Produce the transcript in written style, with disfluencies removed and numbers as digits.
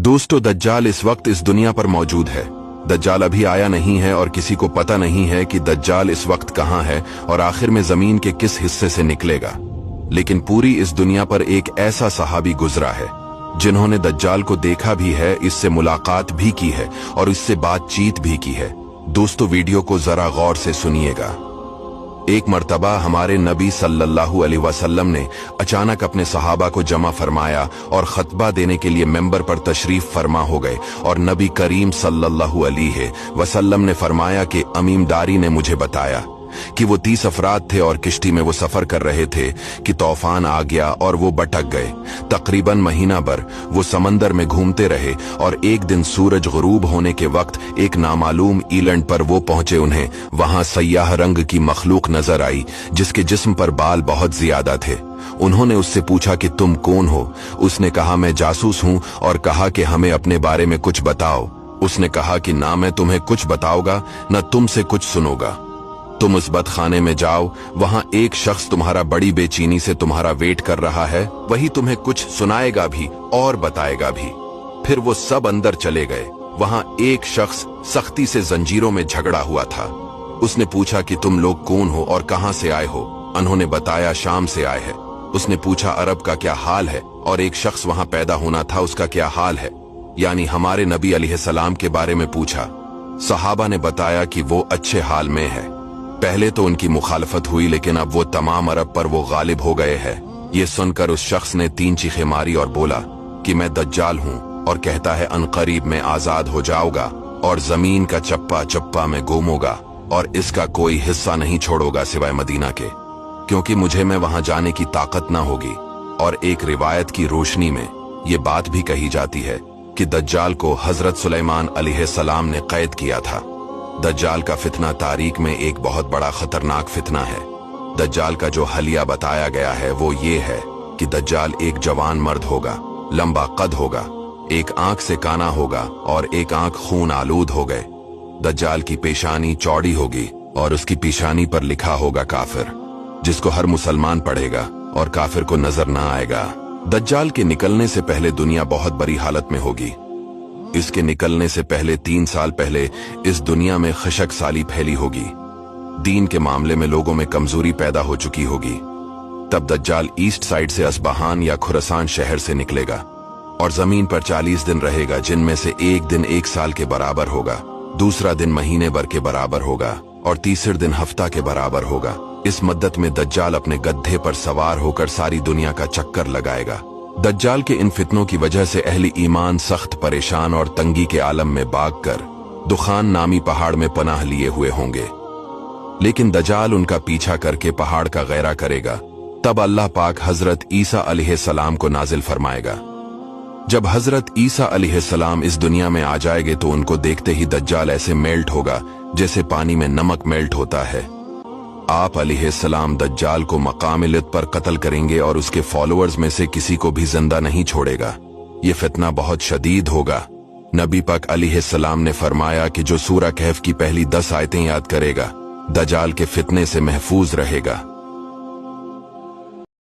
दोस्तों, दज्जाल इस वक्त इस दुनिया पर मौजूद है। दज्जाल अभी आया नहीं है और किसी को पता नहीं है कि दज्जाल इस वक्त कहां है और आखिर में जमीन के किस हिस्से से निकलेगा। लेकिन पूरी इस दुनिया पर एक ऐसा सहाबी गुजरा है जिन्होंने दज्जाल को देखा भी है, इससे मुलाकात भी की है और इससे बातचीत भी की है। दोस्तों, वीडियो को जरा गौर से सुनिएगा। एक मर्तबा हमारे नबी सल्लल्लाहु अलैहि वसल्लम ने अचानक अपने सहाबा को जमा फरमाया और खतबा देने के लिए मेंबर पर तशरीफ फरमा हो गए और नबी करीम सल्लल्लाहु अलैहि वसल्लम ने फरमाया कि अमीमदारी ने मुझे बताया कि वो 30 अफराद थे और किश्ती में वो सफर कर रहे थे कि तूफान आ गया और वो भटक गए। तकरीबन महीना भर वो समंदर में घूमते रहे और एक दिन सूरज गुरूब होने के वक्त एक नामालूम ईलैंड पर वो पहुंचे। उन्हें वहां सयाह रंग की मखलूक नजर आई जिसके जिस्म पर बाल बहुत ज्यादा थे। उन्होंने उससे पूछा कि तुम कौन हो? उसने कहा, मैं जासूस हूं, और कहा कि हमें अपने बारे में कुछ बताओ। उसने कहा कि ना मैं तुम्हें कुछ बताऊंगा न तुमसे कुछ सुनूंगा। तुम उस बदखाने में जाओ, वहां एक शख्स तुम्हारा बड़ी बेचैनी से तुम्हारा वेट कर रहा है, वही तुम्हें कुछ सुनाएगा भी और बताएगा भी। फिर वो सब अंदर चले गए। वहां एक शख्स सख्ती से जंजीरों में झगड़ा हुआ था। उसने पूछा कि तुम लोग कौन हो और कहां से आए हो? उन्होंने बताया, शाम से आए हैं। उसने पूछा, अरब का क्या हाल है? और एक शख्स वहां पैदा होना था, उसका क्या हाल है? यानी हमारे नबी अलैहिस्सलाम के बारे में पूछा। सहाबा ने बताया कि वो अच्छे हाल में है। पहले तो उनकी मुखालफत हुई, लेकिन अब वो तमाम अरब पर वो गालिब हो गए हैं। ये सुनकर उस शख्स ने 3 चीखें मारी और बोला कि मैं दज्जाल हूं और कहता है अनकरीब में आजाद हो जाऊंगा और जमीन का चप्पा चप्पा में गुमूंगा और इसका कोई हिस्सा नहीं छोड़ूंगा सिवाय मदीना के, क्योंकि मुझे में वहां जाने की ताकत ना होगी। और एक रिवायत की रोशनी में ये बात भी कही जाती है कि दज्जाल को हजरत सुलेमान अलैहिस्सलाम ने कैद किया था। दज्जाल का फितना तारीख में एक बहुत बड़ा खतरनाक फितना है। दज्जाल का जो हलिया बताया गया है वो ये है कि दज्जाल एक जवान मर्द होगा, लंबा कद होगा, एक आंख से काना होगा और एक आंख खून आलूद हो गए। दज्जाल की पेशानी चौड़ी होगी और उसकी पेशानी पर लिखा होगा काफिर, जिसको हर मुसलमान पढ़ेगा और काफिर को नजर ना आएगा। दज्जाल के निकलने से पहले दुनिया बहुत बुरी हालत में होगी। इसके निकलने से पहले 3 साल पहले इस दुनिया में खशक साली फैली होगी। दीन के मामले में लोगों में कमजोरी पैदा हो चुकी होगी। तब दज्जाल ईस्ट साइड से अस्बहान या खुरासान शहर से निकलेगा और जमीन पर 40 दिन रहेगा, जिनमें से एक दिन 1 साल के बराबर होगा, दूसरा दिन महीने भर के बराबर होगा और तीसरे दिन हफ्ता के बराबर होगा। इस मद्दत में दज्जाल अपने गड्ढे पर सवार होकर सारी दुनिया का चक्कर लगाएगा। दज्जाल के इन फितनों की वजह से अहले ईमान सख्त परेशान और तंगी के आलम में भागकर दुखान नामी पहाड़ में पनाह लिए हुए होंगे। लेकिन दज्जाल उनका पीछा करके पहाड़ का गैरा करेगा। तब अल्लाह पाक हजरत ईसा अलैहिस्सलाम को नाजिल फरमाएगा। जब हजरत ईसा अलैहिस्सलाम इस दुनिया में आ जाएंगे तो उनको देखते ही दज्जाल ऐसे मेल्ट होगा जैसे पानी में नमक मेल्ट होता है। आप अलैहिस्सलाम दज्जाल को मकाम लित पर कत्ल करेंगे और उसके फॉलोअर्स में से किसी को भी जिंदा नहीं छोड़ेगा। ये फितना बहुत शदीद होगा। नबी पाक अलैहिस्सलाम ने फरमाया कि जो सूरह कहफ की पहली 10 आयतें याद करेगा दज्जाल के फितने से महफूज रहेगा।